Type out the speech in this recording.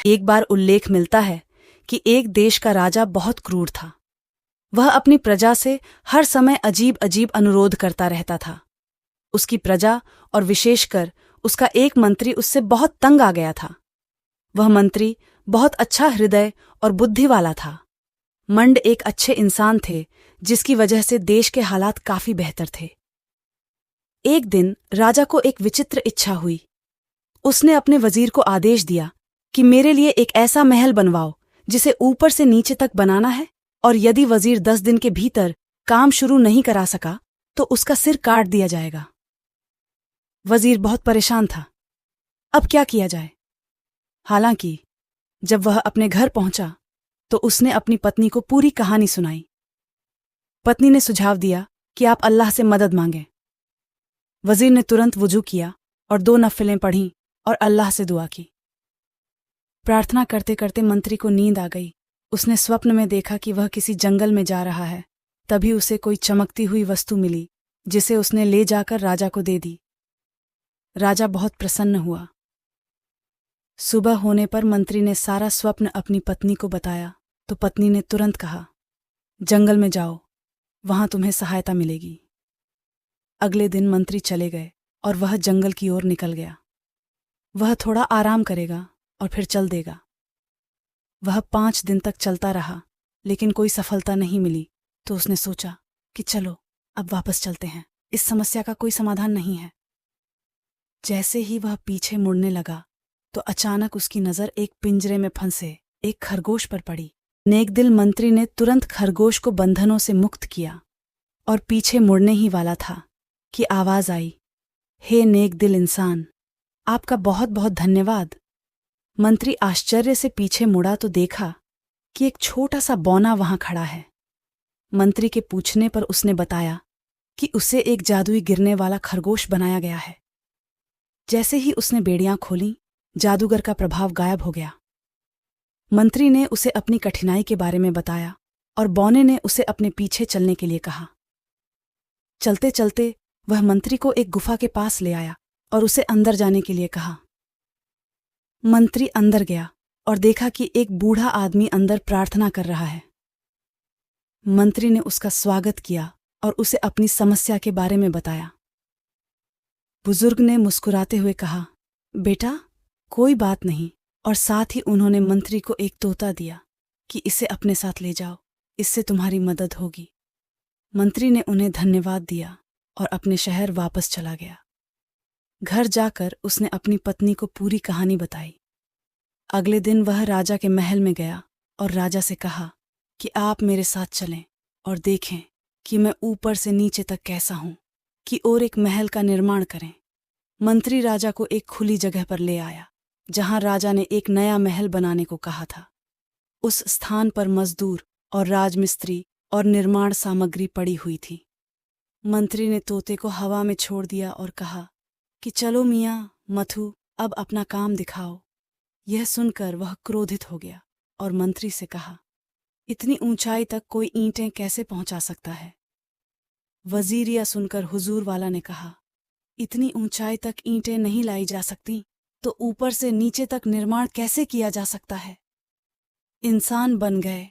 एक बार उल्लेख मिलता है कि एक देश का राजा बहुत क्रूर था। वह अपनी प्रजा से हर समय अजीब अजीब अनुरोध करता रहता था। उसकी प्रजा और विशेषकर उसका एक मंत्री उससे बहुत तंग आ गया था। वह मंत्री बहुत अच्छा हृदय और बुद्धि वाला था। मंड एक अच्छे इंसान थे, जिसकी वजह से देश के हालात काफी बेहतर थे। एक दिन राजा को एक विचित्र इच्छा हुई। उसने अपने वजीर को आदेश दिया कि मेरे लिए एक ऐसा महल बनवाओ जिसे ऊपर से नीचे तक बनाना है, और यदि वजीर 10 दिन के भीतर काम शुरू नहीं करा सका तो उसका सिर काट दिया जाएगा। वजीर बहुत परेशान था। अब क्या किया जाए? हालांकि जब वह अपने घर पहुंचा तो उसने अपनी पत्नी को पूरी कहानी सुनाई। पत्नी ने सुझाव दिया कि आप अल्लाह से मदद मांगें। वजीर ने तुरंत वुजू किया और 2 नफ़िलें पढ़ीं और अल्लाह से दुआ की। प्रार्थना करते करते मंत्री को नींद आ गई। उसने स्वप्न में देखा कि वह किसी जंगल में जा रहा है। तभी उसे कोई चमकती हुई वस्तु मिली, जिसे उसने ले जाकर राजा को दे दी। राजा बहुत प्रसन्न हुआ। सुबह होने पर मंत्री ने सारा स्वप्न अपनी पत्नी को बताया तो पत्नी ने तुरंत कहा, जंगल में जाओ, वहां तुम्हें सहायता मिलेगी। अगले दिन मंत्री चले गए और वह जंगल की ओर निकल गया। वह थोड़ा आराम करेगा और फिर चल देगा। वह 5 दिन तक चलता रहा, लेकिन कोई सफलता नहीं मिली। तो उसने सोचा कि चलो अब वापस चलते हैं, इस समस्या का कोई समाधान नहीं है। जैसे ही वह पीछे मुड़ने लगा तो अचानक उसकी नज़र एक पिंजरे में फंसे एक खरगोश पर पड़ी। नेकदिल मंत्री ने तुरंत खरगोश को बंधनों से मुक्त किया और पीछे मुड़ने ही वाला था कि आवाज आई, हे नेकदिल इंसान, आपका बहुत बहुत धन्यवाद। मंत्री आश्चर्य से पीछे मुड़ा तो देखा कि एक छोटा सा बौना वहां खड़ा है। मंत्री के पूछने पर उसने बताया कि उसे एक जादुई गिरने वाला खरगोश बनाया गया है। जैसे ही उसने बेड़ियां खोलीं, जादूगर का प्रभाव गायब हो गया। मंत्री ने उसे अपनी कठिनाई के बारे में बताया और बौने ने उसे अपने पीछे चलने के लिए कहा। चलते चलते वह मंत्री को एक गुफा के पास ले आया और उसे अंदर जाने के लिए कहा। मंत्री अंदर गया और देखा कि एक बूढ़ा आदमी अंदर प्रार्थना कर रहा है। मंत्री ने उसका स्वागत किया और उसे अपनी समस्या के बारे में बताया। बुजुर्ग ने मुस्कुराते हुए कहा, बेटा कोई बात नहीं, और साथ ही उन्होंने मंत्री को एक तोता दिया कि इसे अपने साथ ले जाओ, इससे तुम्हारी मदद होगी। मंत्री ने उन्हें धन्यवाद दिया और अपने शहर वापस चला गया। घर जाकर उसने अपनी पत्नी को पूरी कहानी बताई। अगले दिन वह राजा के महल में गया और राजा से कहा कि आप मेरे साथ चलें और देखें कि मैं ऊपर से नीचे तक कैसा हूं, कि और एक महल का निर्माण करें। मंत्री राजा को एक खुली जगह पर ले आया जहां राजा ने एक नया महल बनाने को कहा था। उस स्थान पर मजदूर और राजमिस्त्री और निर्माण सामग्री पड़ी हुई थी। मंत्री ने तोते को हवा में छोड़ दिया और कहा कि चलो मियाँ मथु, अब अपना काम दिखाओ। यह सुनकर वह क्रोधित हो गया और मंत्री से कहा, इतनी ऊंचाई तक कोई ईंटें कैसे पहुंचा सकता है? वजीर यह सुनकर हुजूर वाला ने कहा, इतनी ऊंचाई तक ईंटें नहीं लाई जा सकती तो ऊपर से नीचे तक निर्माण कैसे किया जा सकता है? इंसान बन गए